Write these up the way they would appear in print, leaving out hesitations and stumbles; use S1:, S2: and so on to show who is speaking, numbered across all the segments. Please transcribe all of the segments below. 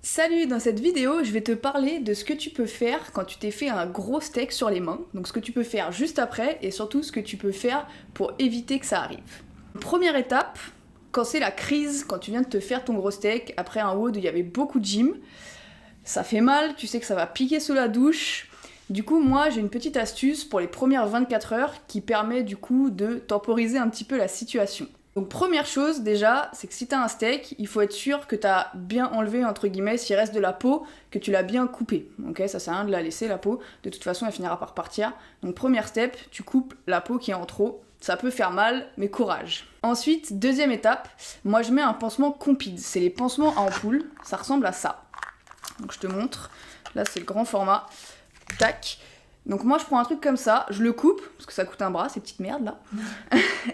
S1: Salut, dans cette vidéo, je vais te parler de ce que tu peux faire quand tu t'es fait un gros steak sur les mains, donc ce que tu peux faire juste après et surtout ce que tu peux faire pour éviter que ça arrive. Première étape, quand c'est la crise, quand tu viens de te faire ton gros steak après un WOD où il y avait beaucoup de gym, ça fait mal, tu sais que ça va piquer sous la douche. Du coup, moi j'ai une petite astuce pour les premières 24 heures qui permet du coup de temporiser un petit peu la situation. Donc première chose déjà, c'est que si t'as un steak, il faut être sûr que t'as bien enlevé entre guillemets s'il reste de la peau, que tu l'as bien coupée. Ok, ça sert à rien de la laisser la peau, de toute façon elle finira par partir. Donc première step, tu coupes la peau qui est en trop. Ça peut faire mal, mais courage. Ensuite, deuxième étape, moi je mets un pansement Compeed. C'est les pansements à ampoule, ça ressemble à ça. Donc je te montre, là c'est le grand format. Tac. Donc moi je prends un truc comme ça, je le coupe, parce que ça coûte un bras, ces petites merdes là.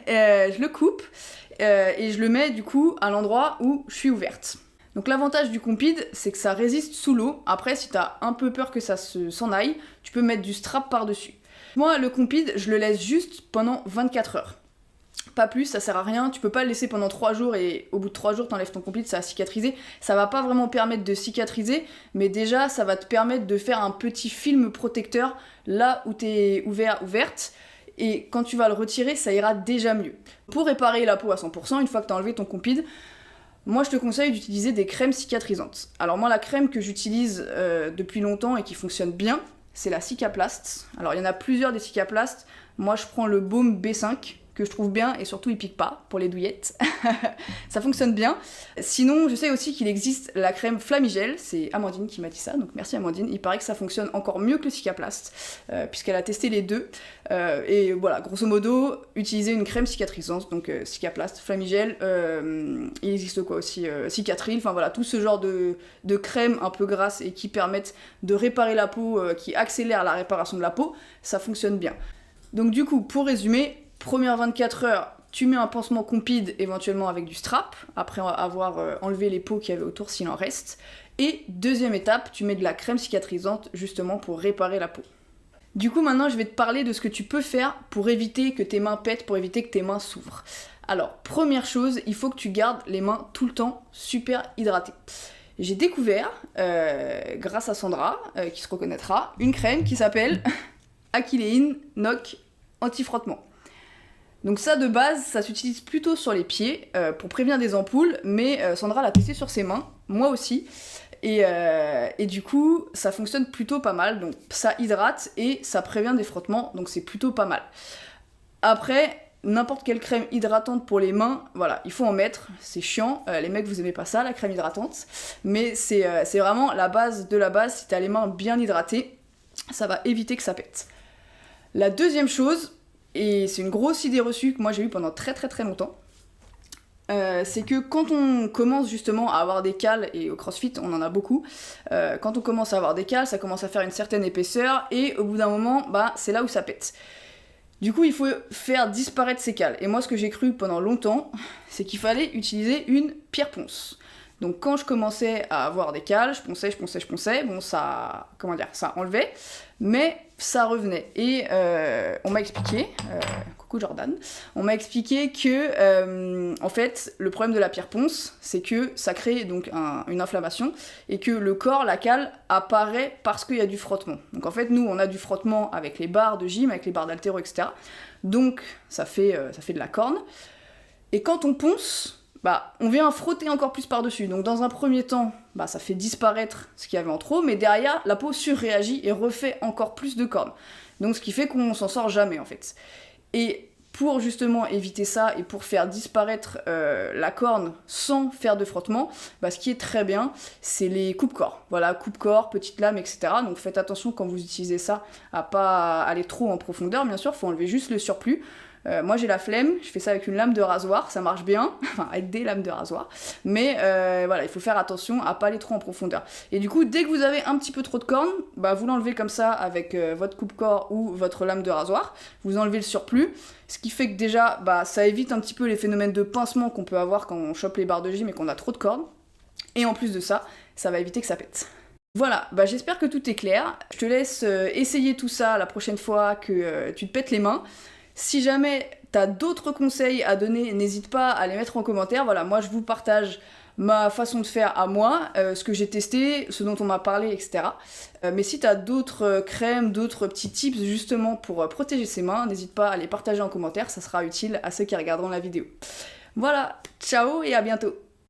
S1: Je le coupe et je le mets du coup à l'endroit où je suis ouverte. Donc l'avantage du Compeed, c'est que ça résiste sous l'eau. Après, si t'as un peu peur que ça s'en aille, tu peux mettre du strap par-dessus. Moi, le Compeed, je le laisse juste pendant 24 heures. Pas plus, ça sert à rien, tu peux pas le laisser pendant 3 jours et au bout de 3 jours t'enlèves ton Compeed, ça va cicatriser. Ça va pas vraiment permettre de cicatriser, mais déjà ça va te permettre de faire un petit film protecteur là où t'es ouverte. Et quand tu vas le retirer, ça ira déjà mieux. Pour réparer la peau à 100%, une fois que t'as enlevé ton Compeed, moi je te conseille d'utiliser des crèmes cicatrisantes. Alors moi la crème que j'utilise depuis longtemps et qui fonctionne bien, c'est la Cicaplast. Alors il y en a plusieurs des Cicaplast, moi je prends le baume B5, que je trouve bien et surtout il pique pas pour les douillettes. Ça fonctionne bien. Sinon, je sais aussi qu'il existe la crème Flamigel, c'est Amandine qui m'a dit ça, donc merci Amandine. Il paraît que ça fonctionne encore mieux que le Cicaplast, puisqu'elle a testé les deux. Et voilà, grosso modo, utiliser une crème cicatrisante, donc Cicaplast, Flamigel, il existe quoi aussi Cicatril, enfin voilà, tout ce genre de crèmes un peu grasses et qui permettent de réparer la peau, qui accélèrent la réparation de la peau, ça fonctionne bien. Donc du coup, pour résumer, première 24 heures, tu mets un pansement Compeed éventuellement avec du strap, après avoir enlevé les peaux qu'il y avait autour s'il en reste. Et deuxième étape, tu mets de la crème cicatrisante justement pour réparer la peau. Du coup maintenant je vais te parler de ce que tu peux faire pour éviter que tes mains pètent, pour éviter que tes mains s'ouvrent. Alors première chose, il faut que tu gardes les mains tout le temps super hydratées. J'ai découvert, grâce à Sandra, qui se reconnaîtra, une crème qui s'appelle Achilleine Noc Anti-frottement. Donc ça de base, ça s'utilise plutôt sur les pieds pour prévenir des ampoules, mais Sandra l'a testé sur ses mains, moi aussi, et du coup ça fonctionne plutôt pas mal, donc ça hydrate et ça prévient des frottements, donc c'est plutôt pas mal. Après, n'importe quelle crème hydratante pour les mains, voilà, il faut en mettre, c'est chiant, les mecs vous aimez pas ça, la crème hydratante, mais c'est vraiment la base de la base, si t'as les mains bien hydratées, ça va éviter que ça pète. La deuxième chose, et c'est une grosse idée reçue que moi j'ai eue pendant très longtemps, c'est que quand on commence justement à avoir des cales, et au CrossFit on en a beaucoup, quand on commence à avoir des cales, ça commence à faire une certaine épaisseur, et au bout d'un moment, bah, c'est là où ça pète. Du coup, il faut faire disparaître ces cales. Et moi, ce que j'ai cru pendant longtemps, c'est qu'il fallait utiliser une pierre ponce. Donc quand je commençais à avoir des cales, je ponçais, bon ça, comment dire, ça enlevait, mais ça revenait. Et on m'a expliqué, coucou Jordan, on m'a expliqué que en fait le problème de la pierre ponce, c'est que ça crée donc une inflammation et que le corps, la cale, apparaît parce qu'il y a du frottement. Donc en fait nous on a du frottement avec les barres de gym, avec les barres d'haltéro, etc. Donc ça fait de la corne. Et quand on ponce, bah, on vient frotter encore plus par-dessus. Donc dans un premier temps, bah, ça fait disparaître ce qu'il y avait en trop, mais derrière, la peau surréagit et refait encore plus de cornes. Donc ce qui fait qu'on s'en sort jamais en fait. Et pour justement éviter ça et pour faire disparaître la corne sans faire de frottement, bah, ce qui est très bien, c'est les coupe-corps. Voilà, coupe-corps, petites lames, etc. Donc faites attention quand vous utilisez ça à pas aller trop en profondeur, bien sûr, il faut enlever juste le surplus. Moi j'ai la flemme, je fais ça avec une lame de rasoir, ça marche bien, enfin avec des lames de rasoir, mais voilà, il faut faire attention à pas aller trop en profondeur. Et du coup, dès que vous avez un petit peu trop de cornes, bah, vous l'enlevez comme ça avec votre coupe-corps ou votre lame de rasoir, vous enlevez le surplus, ce qui fait que déjà, bah, ça évite un petit peu les phénomènes de pincement qu'on peut avoir quand on chope les barres de gym et qu'on a trop de cornes, et en plus de ça, ça va éviter que ça pète. Voilà, bah j'espère que tout est clair, je te laisse essayer tout ça la prochaine fois que tu te pètes les mains. Si jamais t'as d'autres conseils à donner, n'hésite pas à les mettre en commentaire. Voilà, moi je vous partage ma façon de faire à moi, ce que j'ai testé, ce dont on m'a parlé, etc. Mais si t'as d'autres crèmes, d'autres petits tips justement pour protéger ses mains, n'hésite pas à les partager en commentaire, ça sera utile à ceux qui regarderont la vidéo. Voilà, ciao et à bientôt!